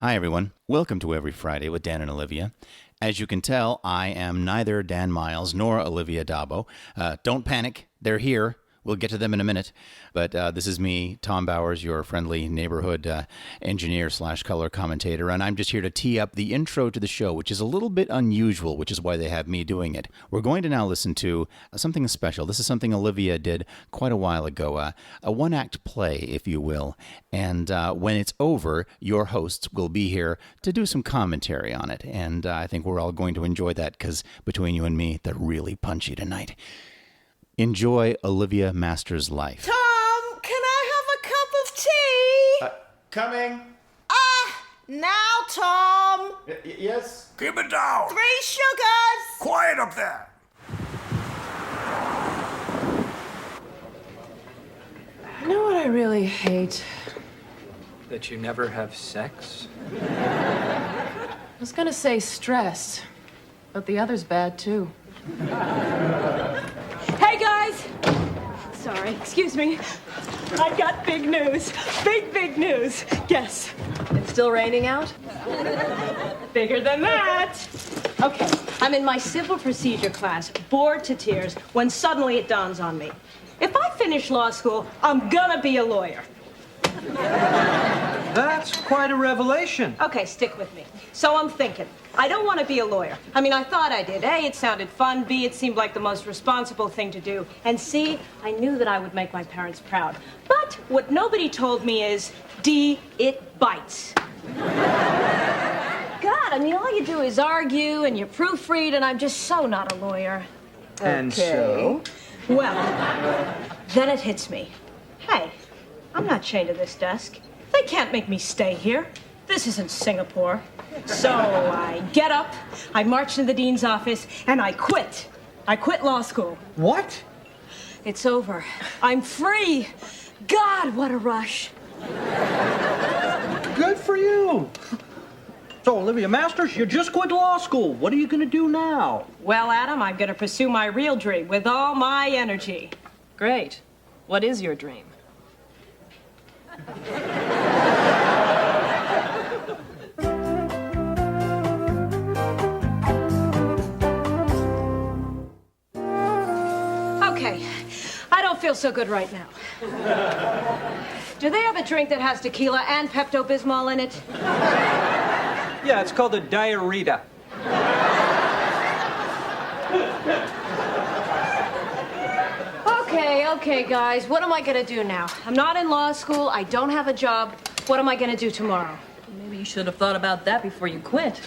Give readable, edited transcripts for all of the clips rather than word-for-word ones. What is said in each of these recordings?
Hi, everyone. Welcome to Every Friday with Dan and Olivia. As you can tell, I am neither Dan Miles nor Olivia Dabo. Don't panic. They're here. We'll get to them in a minute. But this is me, Tom Bowers, your friendly neighborhood engineer slash color commentator, and I'm just here to tee up the intro to the show, which is a little bit unusual, which is why they have me doing it. We're going to now listen to something special. This is something Olivia did quite a while ago, a one-act play, if you will. And when it's over, your hosts will be here to do some commentary on it. And I think we're all going to enjoy that because between you and me, they're really punchy tonight. Enjoy Olivia Masters' life. Tom, can I have a cup of tea? Coming. Now, Tom. Yes? Keep it down! 3 sugars. Quiet up there! You know what I really hate? That you never have sex? I was gonna say stress, but the other's bad too. Hey guys! Sorry, excuse me. I've got big news. Big news. Guess. It's still raining out? Bigger than that. Okay, I'm in my civil procedure class, bored to tears, when suddenly it dawns on me. If I finish law school, I'm gonna be a lawyer. That's quite a revelation. Okay, stick with me. So I'm thinking, I don't want to be a lawyer. I mean, I thought I did. A, it sounded fun. B, it seemed like the most responsible thing to do. And C, I knew that I would make my parents proud. But what nobody told me is, D, it bites. God, I mean, all you do is argue and you proofread, and I'm just so not a lawyer. And so? Well, then it hits me. Hey, I'm not chained to this desk. They can't make me stay here. This isn't Singapore. So I get up, I march to the dean's office, and I quit. I quit law school. What? It's over. I'm free. God, what a rush. Good for you. So, Olivia Masters, you just quit law school. What are you going to do now? Well, Adam, I'm going to pursue my real dream with all my energy. Great. What is your dream? Okay, I don't feel so good right now. Do they have a drink that has tequila and Pepto-Bismol in it? Yeah, it's called a diarrhea. Okay, guys, what am I gonna do now? I'm not in law school, I don't have a job. What am I gonna do tomorrow? Maybe you should have thought about that before you quit.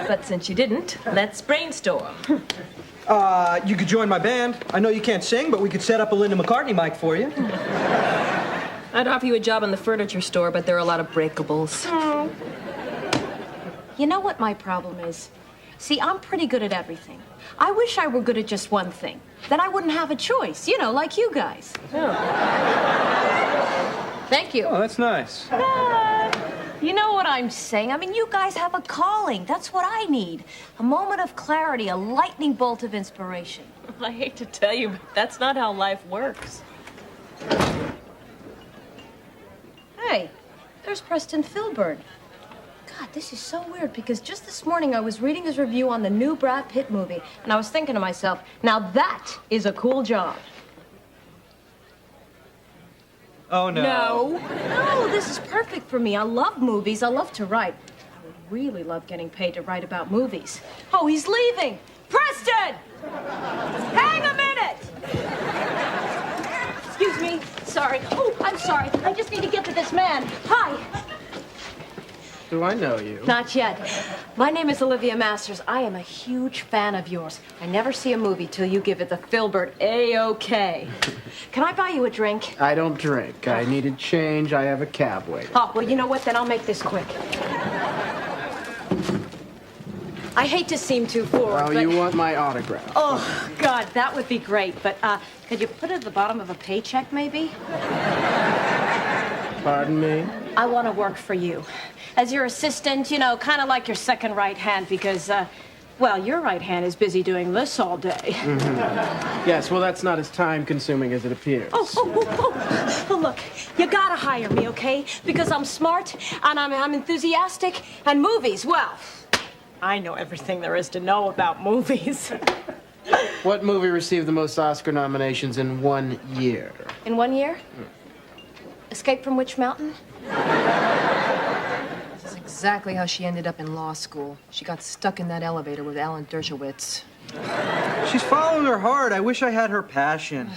But since you didn't, let's brainstorm. You could join my band. I know you can't sing, but we could set up a Linda McCartney mic for you. I'd offer you a job in the furniture store, but there are a lot of breakables. You know what my problem is? See, I'm pretty good at everything. I wish I were good at just one thing. Then I wouldn't have a choice, you know, like you guys. Thank you. Oh, that's nice. You know what I'm saying? I mean, you guys have a calling. That's what I need. A moment of clarity, a lightning bolt of inspiration. I hate to tell you, but that's not how life works. Hey, there's Preston Filburn. God, this is so weird because just this morning I was reading his review on the new Brad Pitt movie, and I was thinking to myself, now that is a cool job. Oh, no. No, this is perfect for me. I love movies. I love to write. I would really love getting paid to write about movies. Oh, he's leaving. Preston! Hang a minute! Excuse me. Sorry. Oh, I'm sorry. I just need to get to this man. Hi. Do I know you? Not yet. My name is Olivia Masters. I am a huge fan of yours. I never see a movie till you give it the Filbert A-OK. Can I buy you a drink? I don't drink. I needed change. I have a cab waiting. Oh, well, you know what? Then I'll make this quick. I hate to seem too forward, Oh, but... you want my autograph? Oh, God, that would be great. But could you put it at the bottom of a paycheck, maybe? Pardon me? I want to work for you. As your assistant, you know, kind of like your second right hand, because Well, your right hand is busy doing this all day. Yes, well, that's not as time-consuming as it appears. Oh, look, you gotta hire me, okay? Because I'm smart, and I'm enthusiastic, and movies, well, I know everything there is to know about movies. What movie received the most Oscar nominations in 1 year? In 1 year? Escape from Witch Mountain? This is exactly how she ended up in law school. She got stuck in that elevator with Alan Dershowitz. She's following her heart. I wish I had her passion.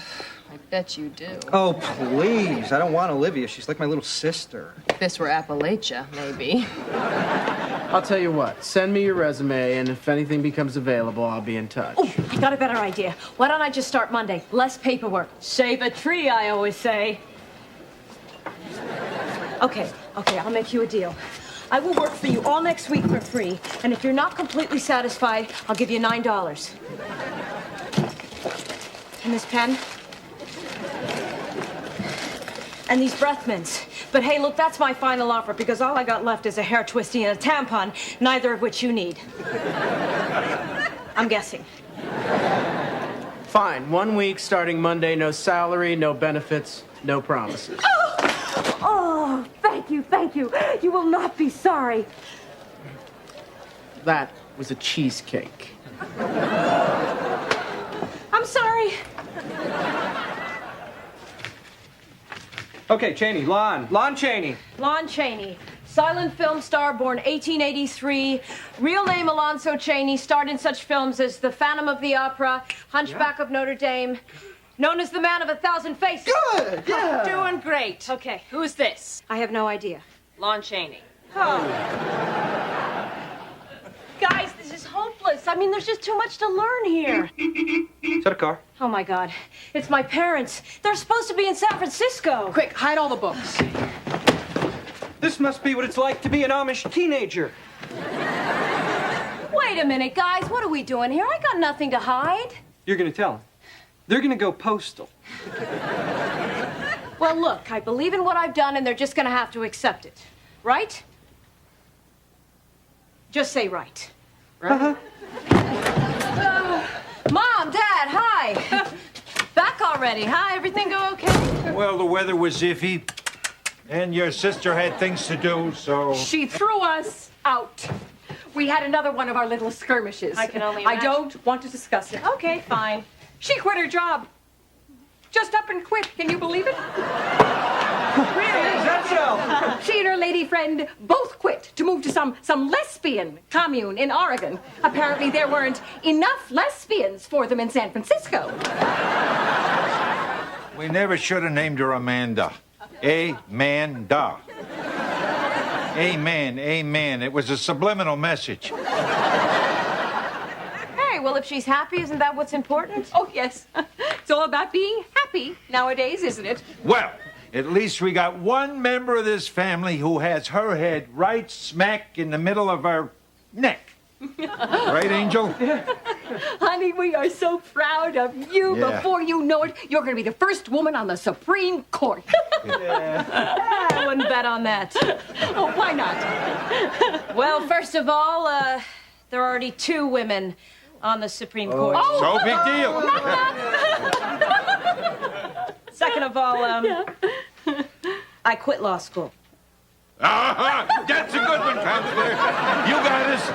I bet you do. Oh, please. I don't want Olivia. She's like my little sister. If this were Appalachia, maybe. I'll tell you what, send me your resume, and if anything becomes available, I'll be in touch. Oh, I got a better idea. Why don't I just start Monday? Less paperwork. Save a tree, I always say. Okay, I'll make you a deal. I will work for you all next week for free, and if you're not completely satisfied, I'll give you $9. And this pen? And these breath mints. But hey, look, that's my final offer, because all I got left is a hair twisty and a tampon, neither of which you need. I'm guessing. Fine, 1 week starting Monday, no salary, no benefits, no promises. Oh, thank you. You will not be sorry. That was a cheesecake. I'm sorry. Okay, Chaney, Lon Chaney. Lon Chaney, silent film star, born 1883. Real name Alonzo Chaney, starred in such films as The Phantom of the Opera, Hunchback of Notre Dame, known as the Man of 1,000 Faces. Good, yeah. Doing great. Okay, Who's this? I have no idea. Lon Chaney. Guys, this is hopeless. I mean, there's just too much to learn here. Is that a car? Oh, my God. It's my parents. They're supposed to be in San Francisco. Quick, hide all the books. This must be what it's like to be an Amish teenager. Wait a minute, guys. What are we doing here? I got nothing to hide. You're gonna tell them. They're gonna go postal. Well, look, I believe in what I've done, and they're just gonna have to accept it. Right? Just say right. Uh-huh. Mom, Dad, hi. Back already, huh? Everything go okay? Well, the weather was iffy, and your sister had things to do, so... She threw us out. We had another one of our little skirmishes. I can only I imagine. don't want to discuss it. Okay, fine. She quit her job. Just up and quit. Can you believe it? Really? Is that so? She and her lady friend both quit to move to some lesbian commune in Oregon. Apparently there weren't enough lesbians for them in San Francisco. We never should have named her Amanda. Amanda. Amen, amen. It was a subliminal message. Hey, well, if she's happy, isn't that what's important? Oh, yes. It's all about being happy nowadays, isn't it? Well, at least we got one member of this family who has her head right smack in the middle of our neck. Right, Angel? Honey, we are so proud of you. Yeah. Before you know it, you're going to be the first woman on the Supreme Court. I wouldn't bet on that. Oh, why not? Well, first of all, there are already 2 women on the Supreme Court. So big deal. Second of all, I quit law school. Uh-huh. That's a good one, Counselor. You got us.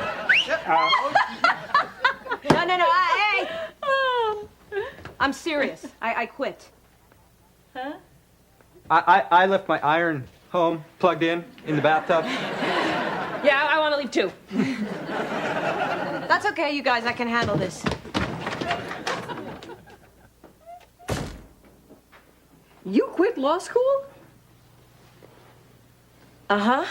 No, hey! I'm serious. I quit. Huh? I left my iron home, plugged in the bathtub. Yeah, I want to leave too. That's okay, you guys. I can handle this. You quit law school? Uh-huh.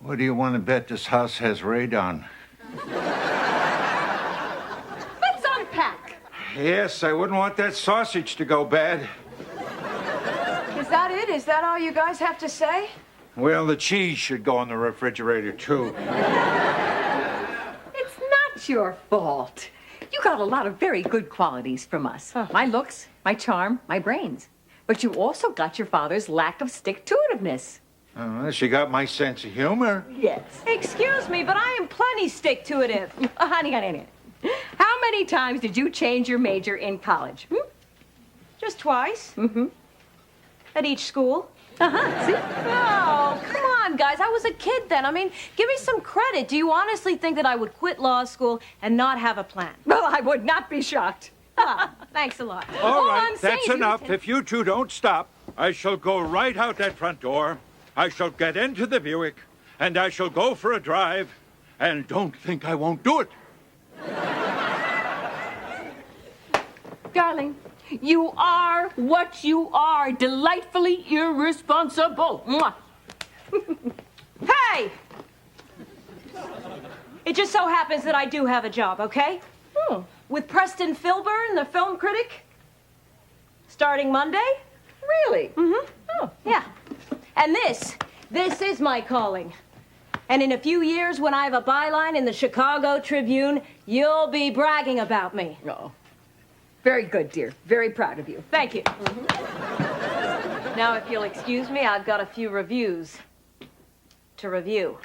What do you want to bet this house has radon? Let's unpack. Yes, I wouldn't want that sausage to go bad. Is that it? Is that all you guys have to say? Well, the cheese should go in the refrigerator, too. It's not your fault. You got a lot of very good qualities from us. My looks, my charm, my brains. But you also got your father's lack of stick-to-itiveness. She got my sense of humor. Yes. Excuse me, but I am plenty stick-to-itiveness. Honey. How many times did you change your major in college? Just twice. Mm-hmm. At each school. Uh-huh. See? Oh, come on, guys. I was a kid then. I mean, give me some credit. Do you honestly think that I would quit law school and not have a plan? Well, I would not be shocked. Ah, thanks a lot. All All right, I'm saying that's is enough. If you two don't stop, I shall go right out that front door. I shall get into the Buick, and I shall go for a drive. And don't think I won't do it. Darling, you are what you are, delightfully irresponsible. Mwah. Hey! It just so happens that I do have a job, okay? With Preston Filburn, the film critic. Starting Monday. Really? Mm-hmm. Oh, yeah. And this is my calling. And in a few years, when I have a byline in the Chicago Tribune, you'll be bragging about me. Oh. Very good, dear. Very proud of you. Thank you. Now, if you'll excuse me, I've got a few reviews to review.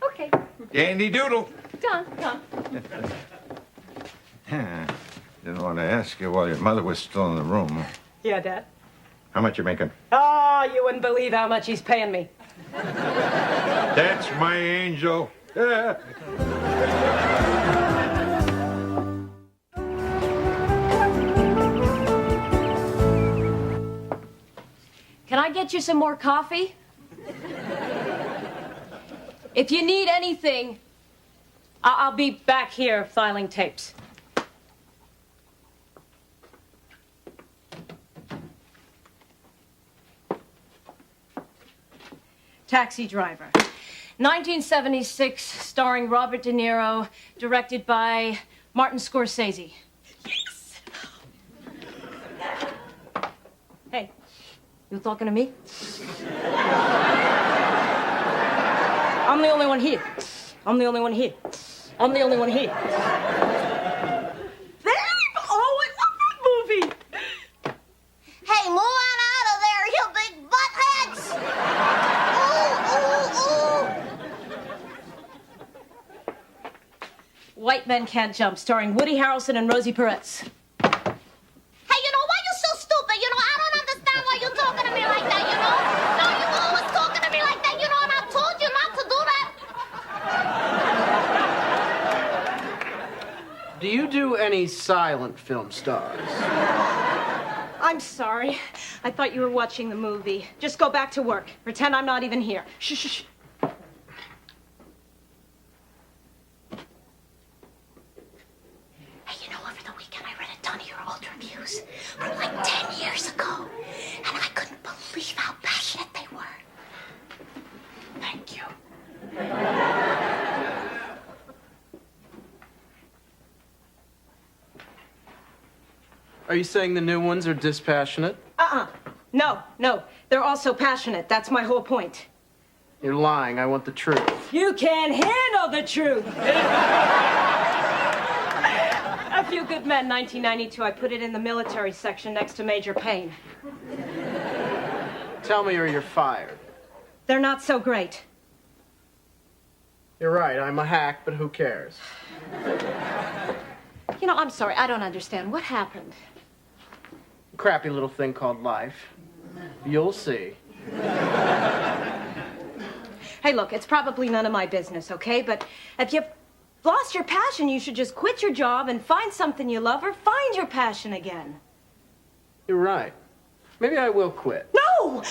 Okay. Dandy doodle. Done. Didn't want to ask you while your mother was still in the room. Yeah, Dad. How much you making? Oh, you wouldn't believe how much he's paying me. That's my angel. Can I get you some more coffee? If you need anything, I'll be back here filing tapes. Taxi Driver. 1976, starring Robert De Niro, directed by Martin Scorsese. Yes! Hey, you talking to me? I'm the only one here. I'm the only one here. I'm the only one here. Oh, I love that movie. Hey, move on out of there, you big buttheads! Ooh. White Men Can't Jump, starring Woody Harrelson and Rosie Perez. Hey, you know, why you so stupid? You know, I don't understand why you talking to me like that, you know? No, you always talking to me like that, you know, and I told you not to do that. Do you do any silent film stars? I'm sorry. I thought you were watching the movie. Just go back to work. Pretend I'm not even here. Shh, shh, shh. Hey, you know, over the weekend I read a ton of your old reviews from like 10 years ago, and I couldn't believe how passionate they were. Thank you. Are you saying the new ones are dispassionate? No. They're also passionate. That's my whole point. You're lying. I want the truth. You can't handle the truth. A Few Good Men, 1992. I put it in the military section next to Major Payne. Tell me or you're fired. They're not so great. You're right. I'm a hack, but who cares? You know, I'm sorry, I don't understand. What happened? Crappy little thing called life. You'll see. Hey, look, it's probably none of my business, okay? But if you've lost your passion, you should just quit your job and find something you love or find your passion again. You're right. Maybe I will quit. No!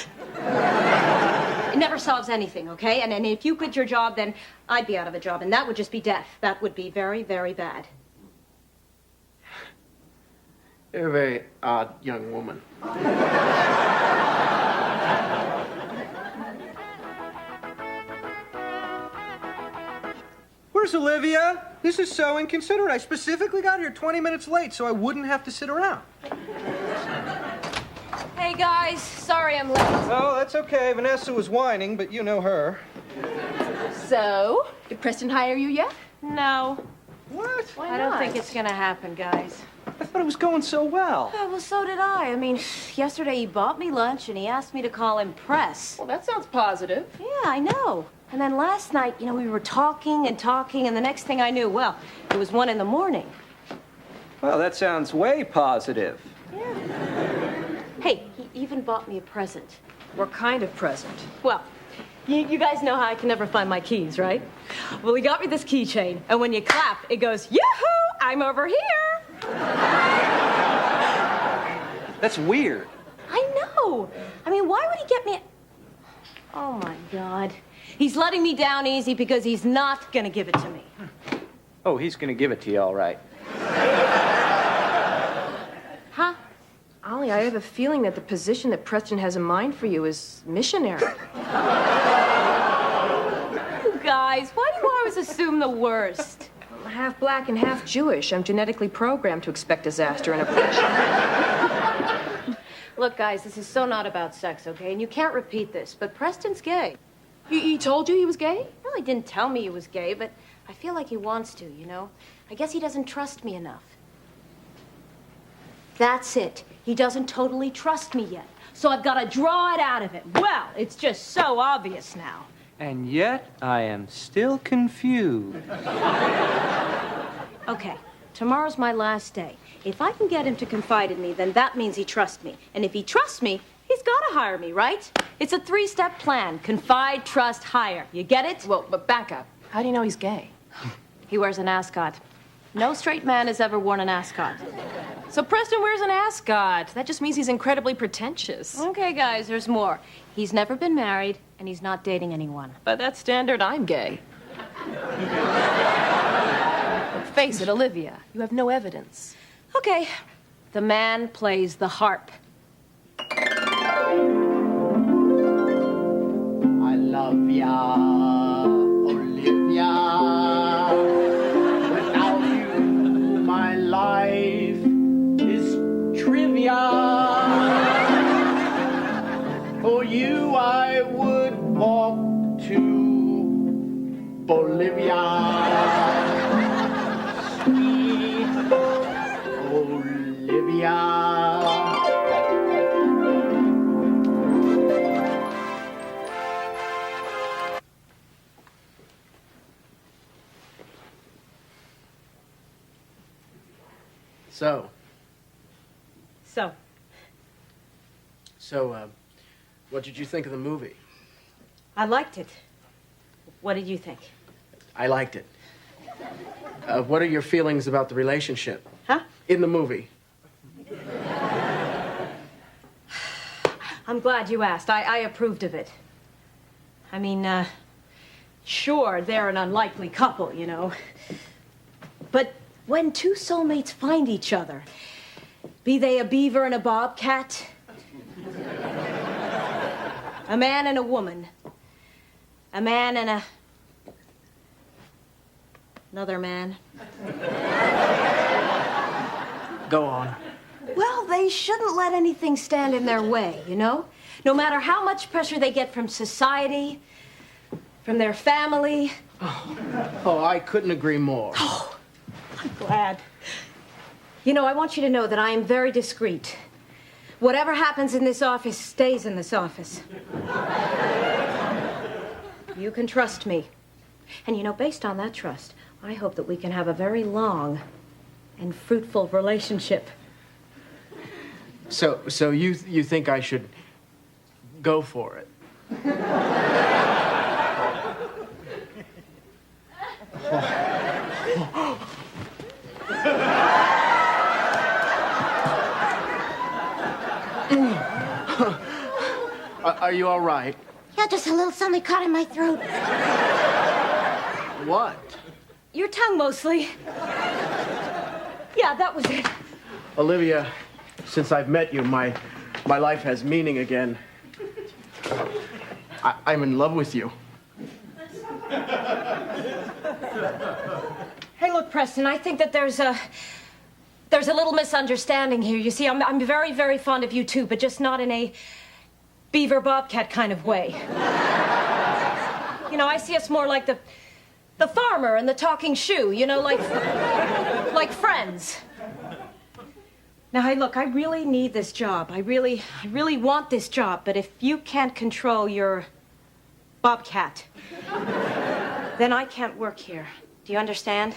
It never solves anything, okay? And if you quit your job, then I'd be out of a job, and that would just be death. That would be very, very bad. You're a very odd young woman. Where's Olivia? This is so inconsiderate. I specifically got here 20 minutes late so I wouldn't have to sit around. Hey, guys, sorry I'm late. Oh, that's okay. Vanessa was whining, but you know her. So, did Preston hire you yet? No, What? I don't think it's gonna happen, guys. I thought it was going so well. Oh, well, so did I. I mean, yesterday he bought me lunch and he asked me to call him Press. Well, that sounds positive. Yeah, I know. And then last night, we were talking and talking, and the next thing I knew, well, it was 1 a.m. Well, that sounds way positive. Hey, he even bought me a present. What kind of present? Well, you guys know how I can never find my keys, right? Well, he got me this keychain, and when you clap, it goes, yoo-hoo, I'm over here. That's weird. I know. I mean, why would he get me... Oh, my God. He's letting me down easy because he's not going to give it to me. Oh, he's gonna give it to you, all right. Huh? Ollie, I have a feeling that the position that Preston has in mind for you is missionary. You guys, why do you always assume the worst? I'm half black and half Jewish. I'm genetically programmed to expect disaster and oppression. Look, guys, this is so not about sex, okay? And you can't repeat this, but Preston's gay. He told you he was gay? Well, he didn't tell me he was gay, but I feel like he wants to, I guess he doesn't trust me enough. That's it. He doesn't totally trust me yet. So I've got to draw it out of him. Well, it's just so obvious now. And yet, I am still confused. Okay, tomorrow's my last day. If I can get him to confide in me, then that means he trusts me. And if he trusts me, he's got to hire me, right? It's a 3-step plan. Confide, trust, hire. You get it? Well, but back up. How do you know he's gay? He wears an ascot. No straight man has ever worn an ascot. So Preston wears an ascot. That just means he's incredibly pretentious. Okay, guys, there's more. He's never been married, and he's not dating anyone. By that standard, I'm gay. Face it, Olivia. You have no evidence. Okay. The man plays the harp. I love ya, Olivia. Without you, my life is trivia. For you, I would walk to Bolivia. Sweet Olivia. So, what did you think of the movie? I liked it. What did you think? I liked it. What are your feelings about the relationship? Huh? In the movie. I'm glad you asked. I approved of it. I mean, sure, they're an unlikely couple, But when two soulmates find each other, be they a beaver and a bobcat, a man and a woman, a man and another man. Go on. Well, they shouldn't let anything stand in their way, No matter how much pressure they get from society, from their family. Oh, I couldn't agree more. Oh, I'm glad. I want you to know that I am very discreet. Whatever happens in this office stays in this office. You can trust me. And based on that trust, I hope that we can have a very long and fruitful relationship. So you think I should go for it? Are you all right? Yeah, just a little something caught in my throat. What? Your tongue, mostly. Yeah, that was it. Olivia, since I've met you, my life has meaning again. I'm in love with you. Hey, look, Preston, I think that there's a little misunderstanding here. You see, I'm very, very fond of you too, but just not in a beaver bobcat kind of way. I see us more like the farmer and the talking shoe, like friends. Now, hey, look, I really need this job. I really want this job. But if you can't control your bobcat, then I can't work here. Do you understand?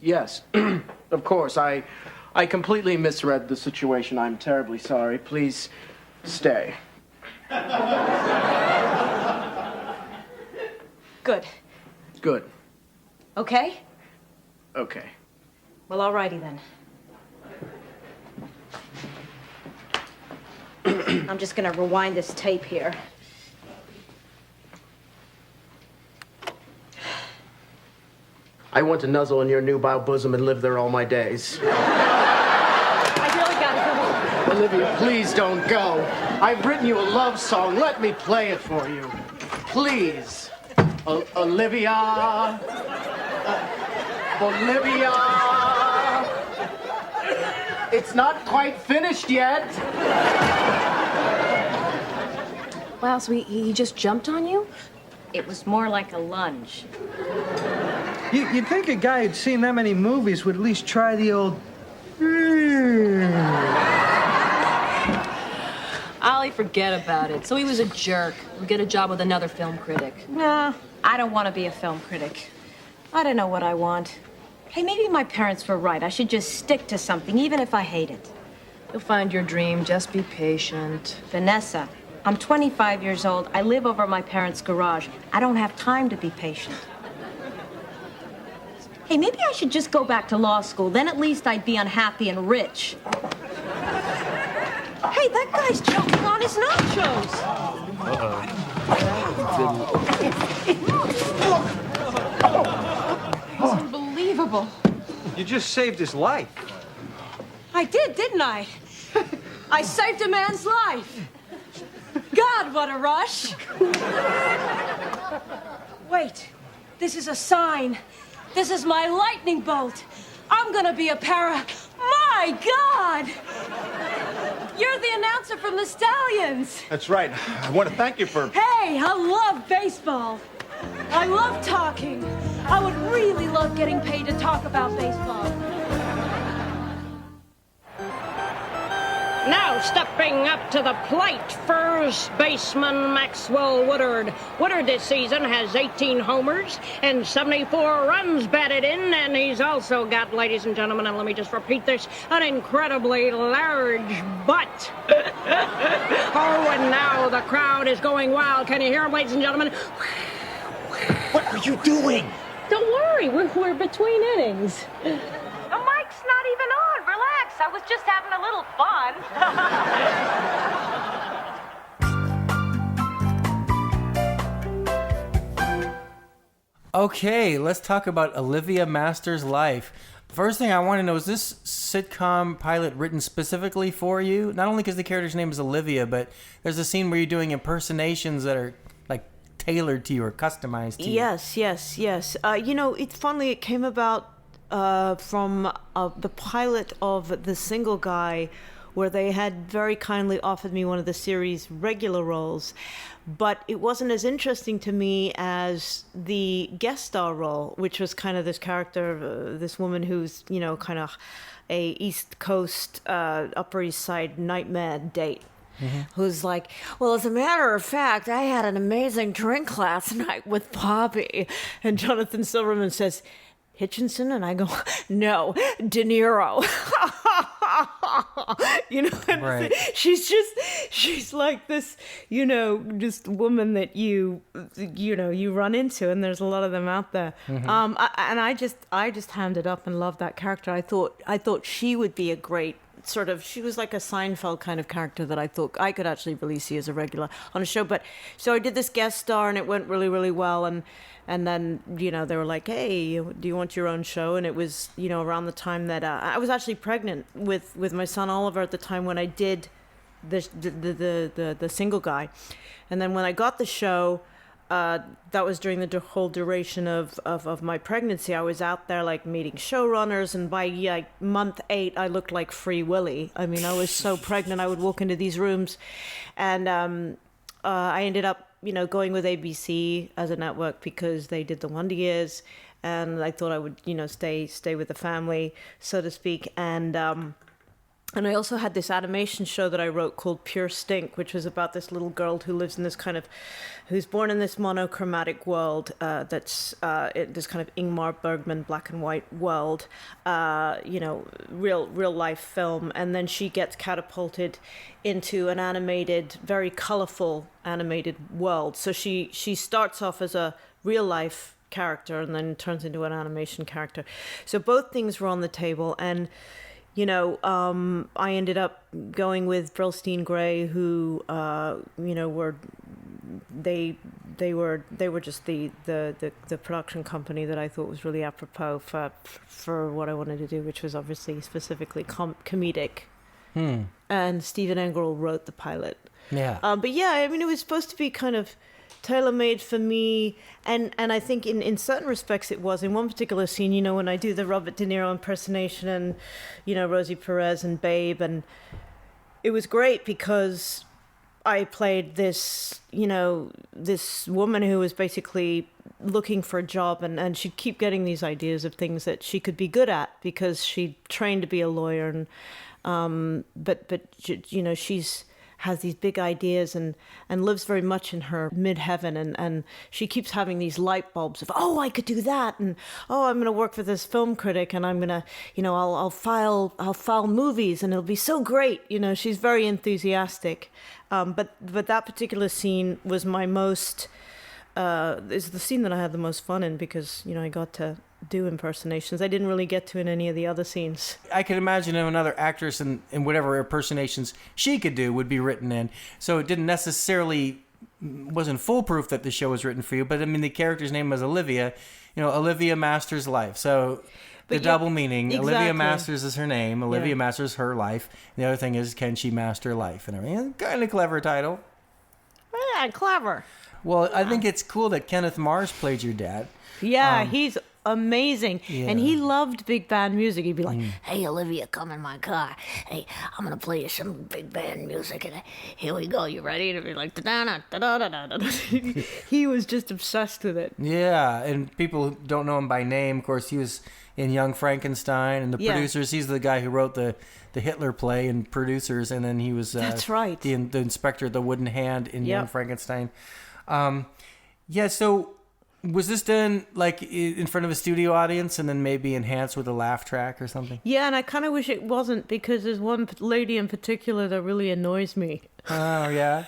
Yes, of course. I completely misread the situation. I'm terribly sorry. Please stay. Good. Good. Okay? Okay. Well, alrighty then. I'm just gonna rewind this tape here. I want to nuzzle in your nubile bosom and live there all my days. I really gotta go. Olivia, please don't go. I've written you a love song. Let me play it for you. Please. Olivia. Olivia. It's not quite finished yet. Wow, so he just jumped on you? It was more like a lunge. You'd think a guy who'd seen that many movies would at least try the old... Ollie, forget about it. So he was a jerk. We'll get a job with another film critic. Nah, I don't want to be a film critic. I don't know what I want. Hey, maybe my parents were right. I should just stick to something, even if I hate it. You'll find your dream. Just be patient. Vanessa, I'm 25 years old. I live over my parents' garage. I don't have time to be patient. Hey, maybe I should just go back to law school. Then at least I'd be unhappy and rich. Hey, that guy's choking on his nachos. It's unbelievable. You just saved his life. I did, didn't I? I saved a man's life. God, what a rush. Wait, this is a sign. This is my lightning bolt. I'm gonna be a para. My God! You're the announcer from the Stallions. That's right. I want to thank you for... Hey, I love baseball. I love talking. I would really love getting paid to talk about baseball. Now stepping up to the plate, first baseman Maxwell Woodard. Woodard this season has 18 homers and 74 runs batted in, and he's also got, ladies and gentlemen, and let me just repeat this, an incredibly large butt. Oh, and now the crowd is going wild. Can you hear him, ladies and gentlemen? What are you doing? Don't worry, we're between innings. The mic's not even on. Relax. I was just having a little fun. Okay, let's talk about Olivia Masters' life. First thing I want to know, is this sitcom pilot written specifically for you? Not only because the character's name is Olivia, but there's a scene where you're doing impersonations that are like tailored to you or customized to you. Yes. It came about from the pilot of The Single Guy, where they had very kindly offered me one of the series' regular roles. But it wasn't as interesting to me as the guest star role, which was kind of this character, this woman who's, kind of a East Coast, Upper East Side nightmare date. Mm-hmm. Who's like, well, as a matter of fact, I had an amazing drink last night with Bobby. And Jonathan Silverman says, Hitchinson? And I go, no, De Niro. Right. She's like this, just woman that you run into, and there's a lot of them out there. Mm-hmm. I just hammed up and loved that character. I thought she would be a great she was like a Seinfeld kind of character that I thought I could actually really see as a regular on a show. But so I did this guest star, and it went really, really well. And then, they were like, hey, do you want your own show? And it was, around the time that I was actually pregnant with my son Oliver at the time when I did the Single Guy. And then when I got the show, that was during the whole duration of my pregnancy. I was out there meeting showrunners, and by month 8, I looked like Free Willy. I mean, I was so pregnant. I would walk into these rooms, and I ended up, going with ABC as a network because they did the Wonder Years, and I thought I would, stay with the family, so to speak. And And I also had this animation show that I wrote called Pure Stink, which was about this little girl who lives in who's born in this monochromatic world that's this kind of Ingmar Bergman black and white world, real life film. And then she gets catapulted into an animated, very colorful animated world. So she starts off as a real life character and then turns into an animation character. So both things were on the table, and I ended up going with Brillstein Gray, who, were just the production company that I thought was really apropos for what I wanted to do, which was obviously specifically comedic. And Stephen Engel wrote the pilot. Yeah. But yeah, I mean, it was supposed to be kind of tailor-made for me, and I think in certain respects it was. In one particular scene, when I do the Robert De Niro impersonation and Rosie Perez and Babe, and it was great because I played this this woman who was basically looking for a job, and she'd keep getting these ideas of things that she could be good at because she trained to be a lawyer, and but she's has these big ideas and lives very much in her mid-heaven, and she keeps having these light bulbs of, oh, I could do that, and oh, I'm going to work for this film critic, and I'm going to, I'll file movies, and it'll be so great. She's very enthusiastic. But that particular scene was my most, is the scene that I had the most fun in because, I got to do impersonations. I didn't really get to in any of the other scenes. I could imagine if another actress in whatever impersonations she could do would be written in. So it didn't necessarily, wasn't foolproof that the show was written for you, but I mean, the character's name was Olivia, Olivia Masters' life. So the double meaning, exactly. Olivia Masters is her name, Olivia Masters her life. The other thing is, can she master life and everything? Kind of clever title. Yeah, clever. Well, I think it's cool that Kenneth Mars played your dad. Yeah, he's amazing. Yeah. And he loved big band music. He'd be like, Hey, Olivia, come in my car. Hey, I'm going to play you some big band music. And here we go. You ready? To be like, da-da-da-da-da-da-da. He was just obsessed with it. Yeah, and people who don't know him by name, of course, he was in Young Frankenstein, and the producers, he's the guy who wrote the Hitler play and producers, and then he was That's right. the inspector, the wooden hand in Young Frankenstein. So was this done like in front of a studio audience and then maybe enhanced with a laugh track or something? Yeah, and I kind of wish it wasn't because there's one lady in particular that really annoys me. Oh, yeah?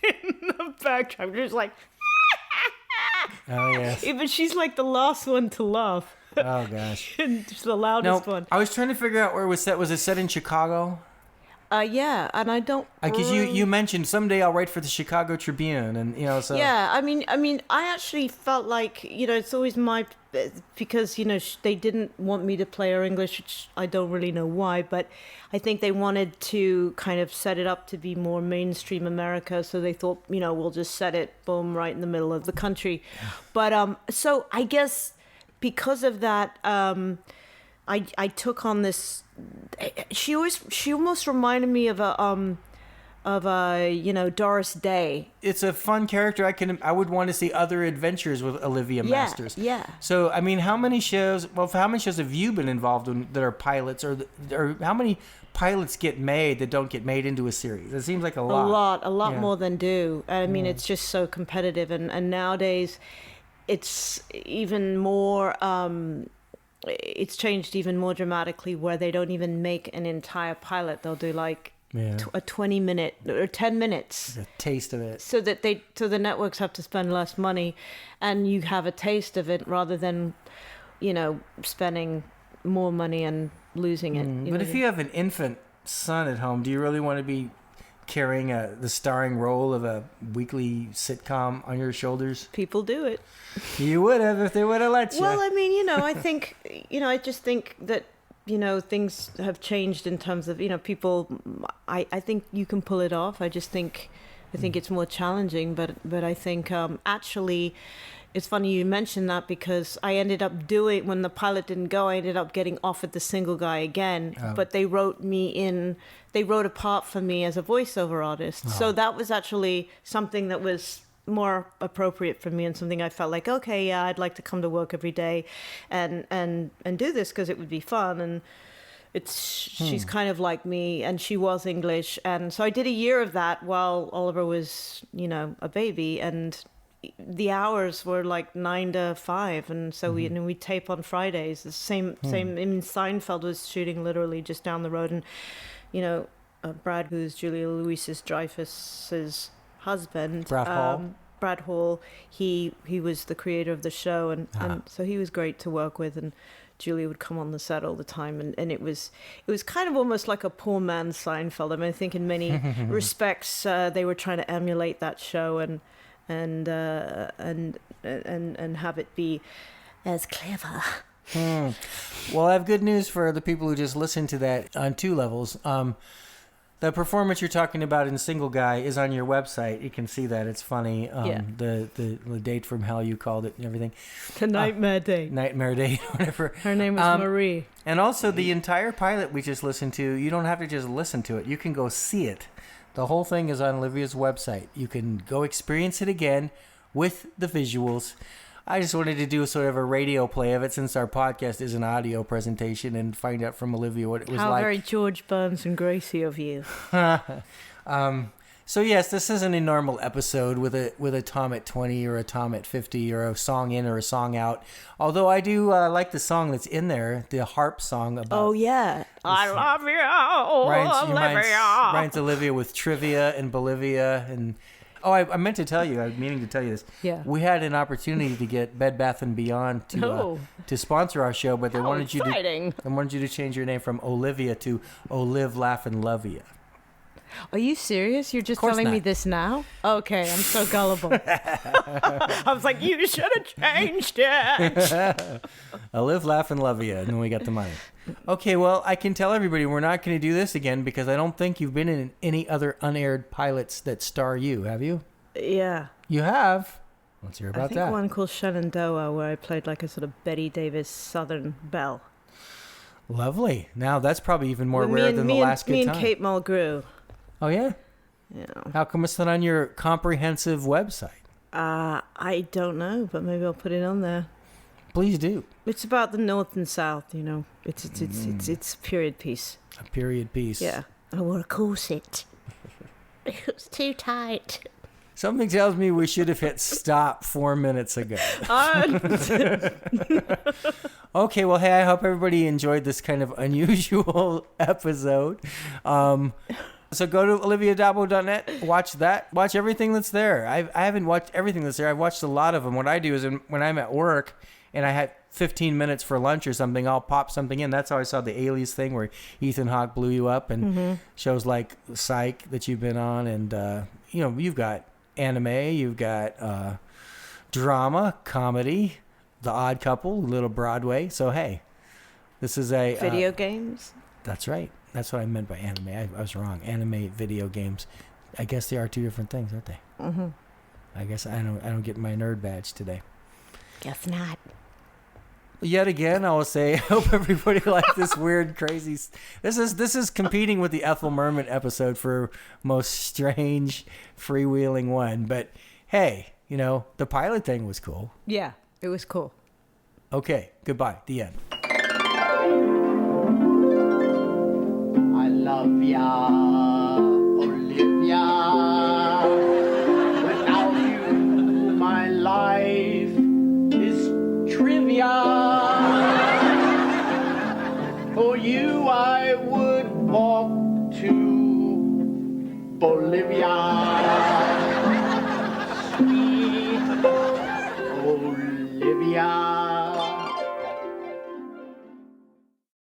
In the backtrack, just like... Oh, yes. But she's like the last one to laugh. Oh, gosh. She's the loudest one. I was trying to figure out where it was set. Was it set in Chicago? Yeah, and I don't... Because you mentioned someday I'll write for the Chicago Tribune, and so... Yeah, I mean, I actually felt like, it's always my... Because, they didn't want me to play her English, which I don't really know why, but I think they wanted to kind of set it up to be more mainstream America, so they thought, we'll just set it, boom, right in the middle of the country. But, so I guess because of that, I took on this... She almost reminded me of a Doris Day. It's a fun character. I would want to see other adventures with Olivia Masters. Yeah. So how many shows have you been involved in that are pilots, or how many pilots get made that don't get made into a series? It seems like a lot. A lot more than do. I mean, it's just so competitive, and nowadays it's even more it's changed even more dramatically, where they don't even make an entire pilot. They'll do like a 20-minute or 10 minutes. A taste of it. So that the networks have to spend less money, and you have a taste of it rather than, spending more money and losing it. But if you have an infant son at home, do you really want to be carrying the starring role of a weekly sitcom on your shoulders? People do it. You would have if they would have let you. Well, I mean, I think, I just think that, things have changed in terms of, people, I think you can pull it off. I think it's more challenging, but I think actually it's funny you mentioned that, because I ended up when the pilot didn't go, I ended up getting offered the single guy again, but they wrote a part for me as a voiceover artist. So that was actually something that was more appropriate for me, and something I felt like, okay, yeah, I'd like to come to work every day and do this because it would be fun. she's kind of like me, and she was English, and so I did a year of that while Oliver was, a baby, and the hours were like 9 to 5, and so we tape on Fridays. The same. I mean, Seinfeld was shooting literally just down the road, and Brad, who's Julia Louis-Dreyfus's husband, Brad Hall, he was the creator of the show, and so he was great to work with, and Julia would come on the set all the time, and it was kind of almost like a poor man's Seinfeld. I mean, I think in many respects they were trying to emulate that show and have it be as clever. Well, I have good news for the people who just listened to that on 2 levels. The performance you're talking about in Single Guy is on your website. You can see that. It's funny. The date from hell, you called it, and everything. The Nightmare Date. Nightmare Date, whatever. Her name was Marie. And also the entire pilot we just listened to, you don't have to just listen to it. You can go see it. The whole thing is on Olivia's website. You can go experience it again with the visuals. I just wanted to do sort of a radio play of it since our podcast is an audio presentation and find out from Olivia what it was How like. How very George Burns and Gracie of you. So yes, this isn't a normal episode with a Tom at 20 or a Tom at 50 or a song in or a song out. Although I do like the song that's in there, the harp song about. Oh yeah, I love you, Olivia. Ryan's Olivia with trivia in Bolivia and. Oh, I meant to tell you. I was meaning to tell you this. Yeah. We had an opportunity to get Bed Bath & Beyond to sponsor our show, but they wanted you to change your name from Olivia to Olive, Laugh, and Love Ya. Are you serious? You're just telling me this now? Okay, I'm so gullible. I was like, you should have changed it. Live, laugh, and love you, and then we got the money. Okay, well, I can tell everybody we're not going to do this again because I don't think you've been in any other unaired pilots that star you, have you? Yeah. You have? Let's hear about that. I think one called Shenandoah where I played like a sort of Betty Davis Southern belle. Lovely. Now, that's probably even more rare than the last good time. Me and Kate Mulgrew. Oh, yeah? Yeah. How come it's not on your comprehensive website? I don't know, but maybe I'll put it on there. Please do. It's about the North and South, It's a period piece. A period piece. Yeah. I wore a corset. It was too tight. Something tells me we should have hit stop 4 minutes ago. Okay, well, hey, I hope everybody enjoyed this kind of unusual episode. So go to oliviadabo.net, watch that, watch everything that's there. I haven't watched everything that's there. I've watched a lot of them. What I do is when I'm at work and I had 15 minutes for lunch or something, I'll pop something in. That's how I saw the Alias thing where Ethan Hawke blew you up, and shows like Psych that you've been on, and you've got anime, you've got drama, comedy, The Odd Couple, Little Broadway. So hey, this is a video games. That's right. That's what I meant by anime. I was wrong. Anime, video games. I guess they are 2 different things, aren't they? Mm-hmm. I guess I don't get my nerd badge today. Guess not. Yet again, I will say, I hope everybody liked this weird, crazy. This is competing with the Ethel Merman episode for most strange, freewheeling one. But hey, the pilot thing was cool. Yeah, it was cool. Okay, goodbye. The end. I love ya, Olivia. Without you, my life is trivia. For you, I would walk to Bolivia.